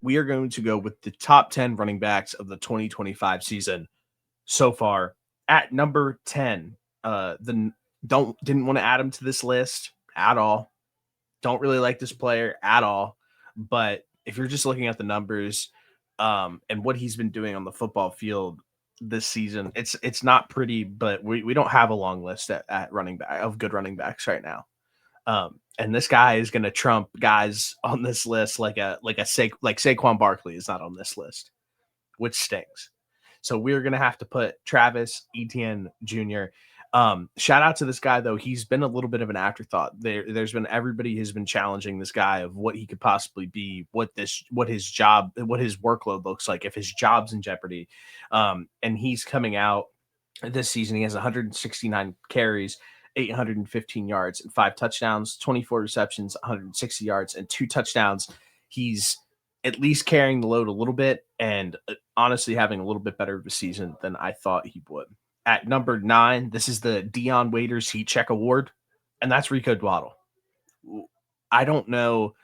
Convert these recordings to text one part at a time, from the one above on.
we are going to go with the top 10 running backs of the 2025 season so far. At number 10, the don't didn't want to add him to this list at all. Don't really like this player at all. But if you're just looking at the numbers and what he's been doing on the football field this season, it's not pretty, but we don't have a long list at running back of good running backs right now. And this guy is going to trump guys on this list like Saquon Barkley is not on this list, which stinks. So we're going to have to put Travis Etienne Jr. Shout out to this guy though. He's been a little bit of an afterthought. There's been everybody has been challenging this guy of what he could possibly be, what his workload looks like if his job's in jeopardy. And he's coming out this season. He has 169 carries, 815 yards and 5 touchdowns, 24 receptions, 160 yards and 2 touchdowns. He's at least carrying the load a little bit and honestly having a little bit better of a season than I thought he would. At number 9, this is the Dion Waiters Heat Check Award, and that's Rico Dwaddle. I don't know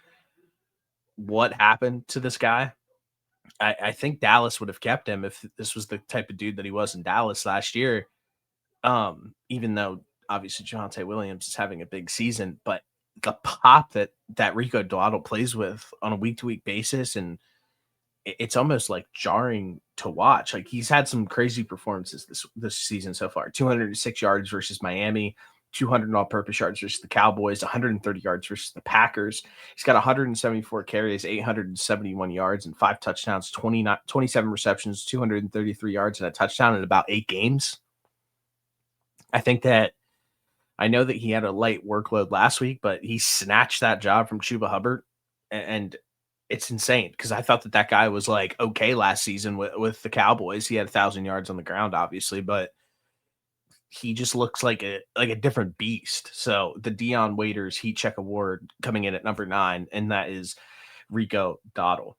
what happened to this guy. I think Dallas would have kept him if this was the type of dude that he was in Dallas last year. Even though obviously Javonte Williams is having a big season, but the pop that Rico Dwaddle plays with on a week-to-week basis, and it's almost like jarring to watch. Like he's had some crazy performances this season so far. 206 yards versus Miami, 200 all-purpose yards versus the Cowboys, 130 yards versus the Packers. He's got 174 carries, 871 yards, and 5 touchdowns, 27 receptions, 233 yards, and a touchdown in about 8 games. I know that he had a light workload last week, but he snatched that job from Chuba Hubbard, and it's insane because I thought that guy was like okay last season with the Cowboys. He had 1,000 yards on the ground, obviously, but he just looks like a different beast. So the Dion Waiters Heat Check Award coming in at number 9, and that is Rico Dowdle.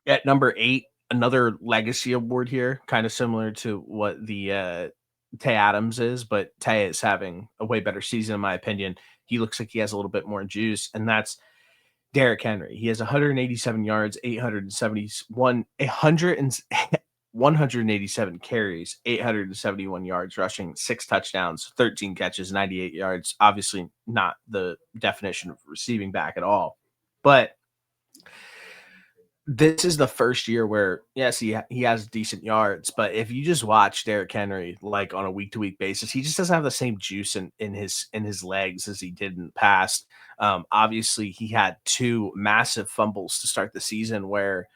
At number 8, another legacy award here, kind of similar to what the Tay Adams is, but Tay is having a way better season in my opinion. He looks like he has a little bit more juice, and that's Derrick Henry. He has 187 yards, 187 carries, 871 yards rushing, 6 touchdowns, 13 catches, 98 yards. Obviously not the definition of receiving back at all. But this is the first year where, yes, he has decent yards, but if you just watch Derrick Henry like on a week-to-week basis, he just doesn't have the same juice in his legs as he did in the past. Obviously, he had 2 massive fumbles to start the season where,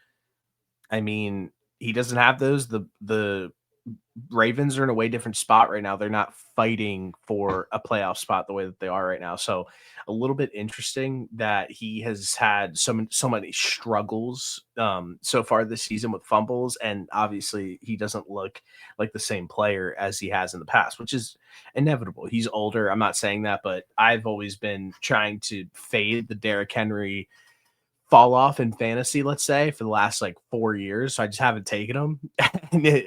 I mean, he doesn't have those. The Ravens are in a way different spot right now. They're not fighting for a playoff spot the way that they are right now. So a little bit interesting that he has had so many struggles so far this season with fumbles. And obviously he doesn't look like the same player as he has in the past, which is inevitable. He's older. I'm not saying that, but I've always been trying to fade the Derrick Henry fall off in fantasy, let's say, for the last like 4 years. So I just haven't taken him.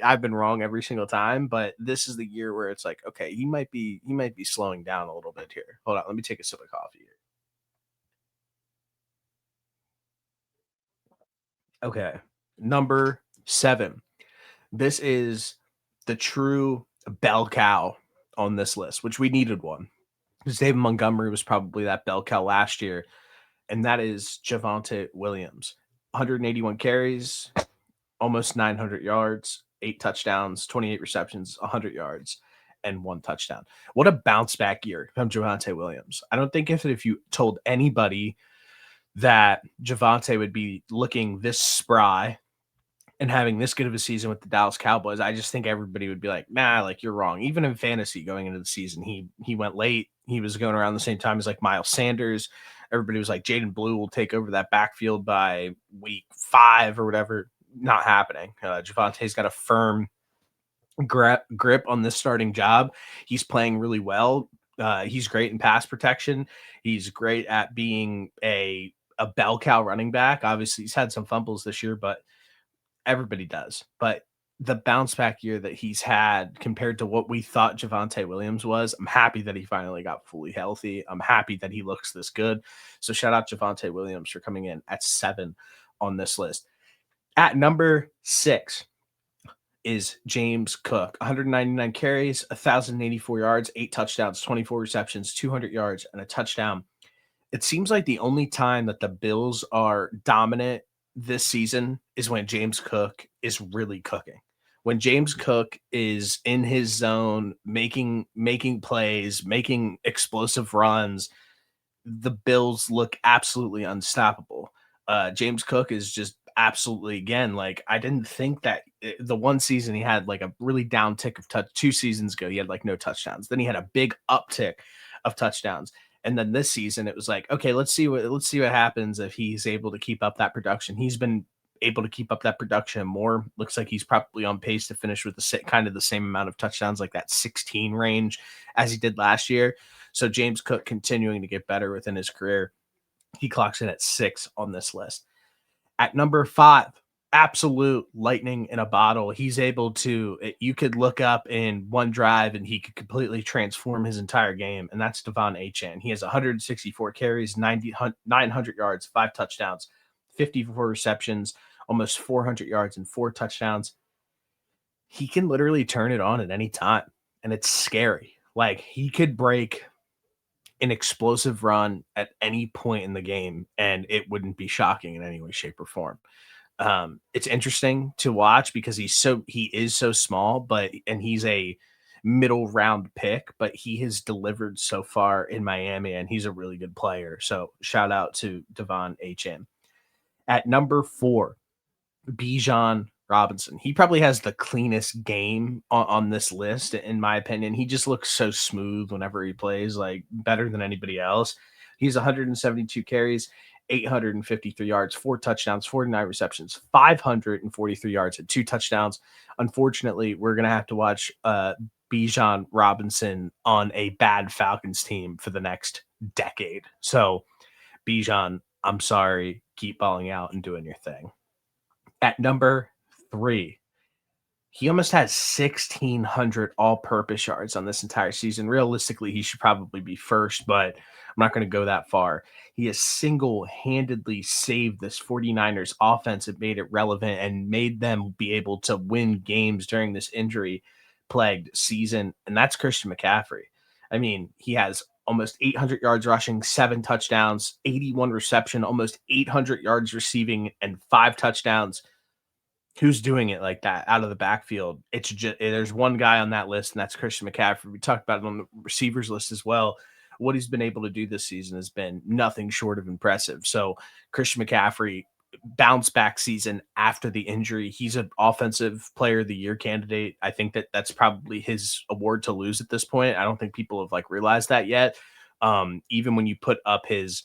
I've been wrong every single time, but this is the year where it's like, okay, he might be slowing down a little bit here. Hold on, let me take a sip of coffee here. Okay. Number 7. This is the true bell cow on this list, which we needed one. Because David Montgomery was probably that bell cow last year. And that is Javonte Williams. 181 carries, almost 900 yards, 8 touchdowns, 28 receptions, 100 yards, and 1 touchdown. What a bounce back year from Javonte Williams. I don't think if you told anybody that Javonte would be looking this spry and having this good of a season with the Dallas Cowboys, I just think everybody would be like, nah, like you're wrong. Even in fantasy going into the season, he went late. He was going around the same time as like Miles Sanders. Everybody was like, Jaden Blue will take over that backfield by week 5 or whatever. Not happening. Javonte's got a firm grip on this starting job. He's playing really well. He's great in pass protection. He's great at being a bell cow running back. Obviously, he's had some fumbles this year, but everybody does. But the bounce back year that he's had compared to what we thought Javonte Williams was, I'm happy that he finally got fully healthy. I'm happy that he looks this good. So shout out Javonte Williams for coming in at 7 on this list. At number 6 is James Cook. 199 carries, 1,084 yards, 8 touchdowns, 24 receptions, 200 yards, and a touchdown. It seems like the only time that the Bills are dominant this season is when James Cook is really cooking. When James Cook is in his zone, making plays, making explosive runs, the Bills look absolutely unstoppable. James Cook is just absolutely, again, like I didn't think that the one season he had like a really down tick of touch. 2 seasons ago he had like no touchdowns. Then he had a big uptick of touchdowns. And then this season it was like, okay, let's see what happens if he's able to keep up that production. He's been able to keep up that production more. Looks like he's probably on pace to finish with kind of the same amount of touchdowns, like that 16 range as he did last year. So James Cook continuing to get better within his career. He clocks in at 6 on this list. At number 5, absolute lightning in a bottle. He's able to, you could look up in one drive and he could completely transform his entire game. And that's Devon Achane. He has 164 carries, 900 yards, 5 touchdowns, 54 receptions, almost 400 yards and 4 touchdowns. He can literally turn it on at any time. And it's scary. Like he could break an explosive run at any point in the game and it wouldn't be shocking in any way, shape, or form. It's interesting to watch because he is so small, and he's a middle round pick, but he has delivered so far in Miami and he's a really good player. So shout out to Devon Achane. At number 4, Bijan Robinson. He probably has the cleanest game on this list, in my opinion. He just looks so smooth whenever he plays, like better than anybody else. He's 172 carries, 853 yards, 4 touchdowns, 49 receptions, 543 yards, and 2 touchdowns. Unfortunately, we're going to have to watch Bijan Robinson on a bad Falcons team for the next decade. So, Bijan, I'm sorry. Keep balling out and doing your thing. At number 3, he almost has 1,600 all-purpose yards on this entire season. Realistically, he should probably be first, but I'm not going to go that far. He has single-handedly saved this 49ers offense and made it relevant and made them be able to win games during this injury-plagued season, and that's Christian McCaffrey. I mean, he has almost 800 yards rushing, 7 touchdowns, 81 reception, almost 800 yards receiving, and 5 touchdowns. Who's doing it like that out of the backfield? It's just there's one guy on that list, and that's Christian McCaffrey. We talked about it on the receivers list as well. What he's been able to do this season has been nothing short of impressive. So Christian McCaffrey bounce back season after the injury. He's an offensive player of the year candidate. I think that's probably his award to lose at this point. I don't think people have like realized that yet. Even when you put up his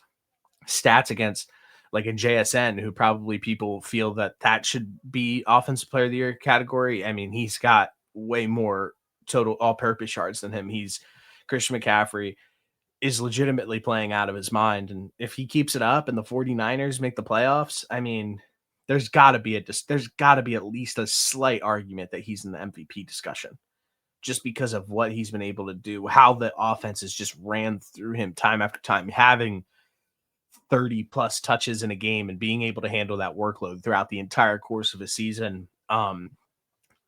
stats against like in JSN, who probably people feel that should be offensive player of the year category. I mean, he's got way more total all-purpose yards than him. Christian McCaffrey is legitimately playing out of his mind. And if he keeps it up and the 49ers make the playoffs, I mean, there's got to be at least a slight argument that he's in the MVP discussion just because of what he's been able to do, how the offense has just ran through him time after time, having 30 plus touches in a game and being able to handle that workload throughout the entire course of a season.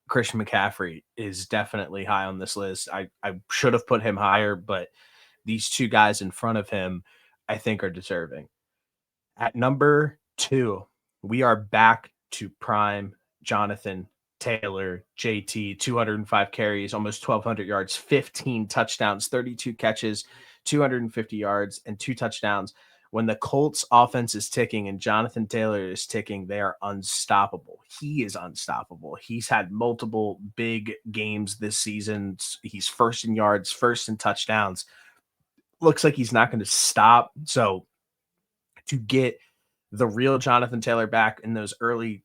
Christian McCaffrey is definitely high on this list. I should have put him higher, but these 2 guys in front of him, I think, are deserving. At number 2, we are back to prime Jonathan Taylor, JT, 205 carries, almost 1,200 yards, 15 touchdowns, 32 catches, 250 yards, and 2 touchdowns. When the Colts offense is ticking and Jonathan Taylor is ticking, they are unstoppable. He is unstoppable. He's had multiple big games this season. He's first in yards, first in touchdowns. Looks like he's not going to stop. So to get the real Jonathan Taylor back in those early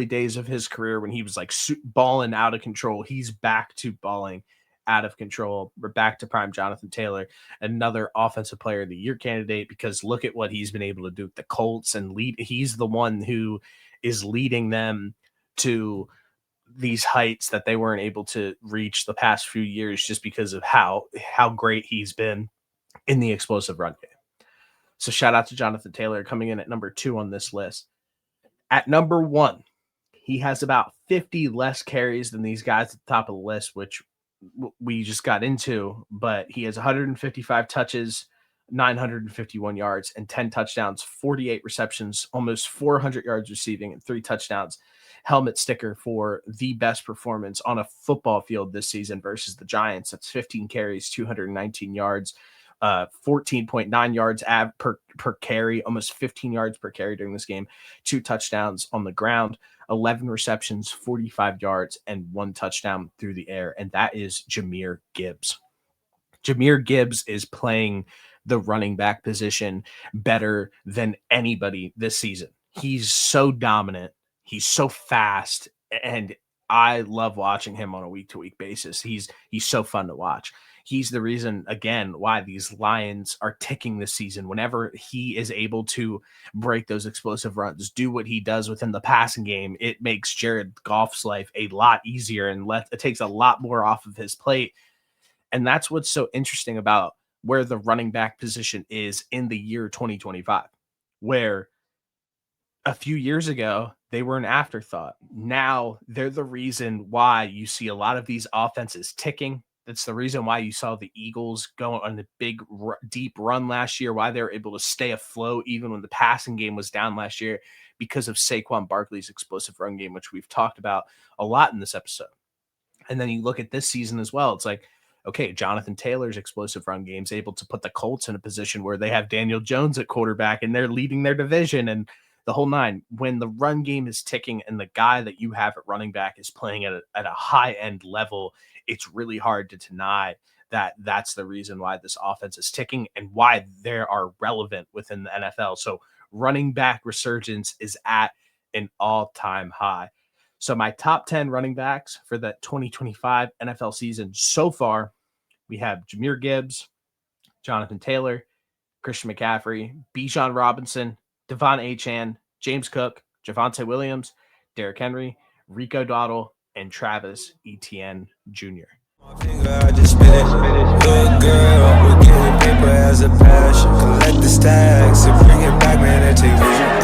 days of his career when he was like balling out of control, he's back to balling out of control. We're back to prime Jonathan Taylor, another offensive player of the year candidate, because look at what he's been able to do with the Colts and he's the one who is leading them to these heights that they weren't able to reach the past few years just because of how great he's been in the explosive run game. So shout out to Jonathan Taylor coming in at number 2 on this list. At number 1, he has about 50 less carries than these guys at the top of the list, which we just got into, but he has 155 touches, 951 yards, and 10 touchdowns, 48 receptions, almost 400 yards receiving, and 3 touchdowns. Helmet sticker for the best performance on a football field this season versus the Giants. That's 15 carries, 219 yards, 14.9 yards per carry, almost 15 yards per carry during this game, 2 touchdowns on the ground, 11 receptions, 45 yards, and 1 touchdown through the air. And that is Jahmyr Gibbs. Jahmyr Gibbs is playing the running back position better than anybody this season. He's so dominant. He's so fast. And I love watching him on a week-to-week basis. He's so fun to watch. He's the reason, again, why these Lions are ticking this season. Whenever he is able to break those explosive runs, do what he does within the passing game, it makes Jared Goff's life a lot easier and it takes a lot more off of his plate. And that's what's so interesting about where the running back position is in the year 2025, where a few years ago, they were an afterthought. Now they're the reason why you see a lot of these offenses ticking. That's the reason why you saw the Eagles go on a big, deep run last year, why they were able to stay afloat even when the passing game was down last year, because of Saquon Barkley's explosive run game, which we've talked about a lot in this episode. And then you look at this season as well. It's like, okay, Jonathan Taylor's explosive run game is able to put the Colts in a position where they have Daniel Jones at quarterback and they're leading their division and the whole nine. When the run game is ticking and the guy that you have at running back is playing at a high-end level, it's really hard to deny that that's the reason why this offense is ticking and why they are relevant within the NFL. So running back resurgence is at an all-time high. So my top 10 running backs for the 2025 NFL season so far, we have Jahmyr Gibbs, Jonathan Taylor, Christian McCaffrey, Bijan Robinson, Devon Achane, James Cook, Javonte Williams, Derrick Henry, Rico Dowdle, and Travis Etienne Jr. I just spit it. Good girl, we're getting paper as a passion. Collect the stacks and bring it back, man, and take vision.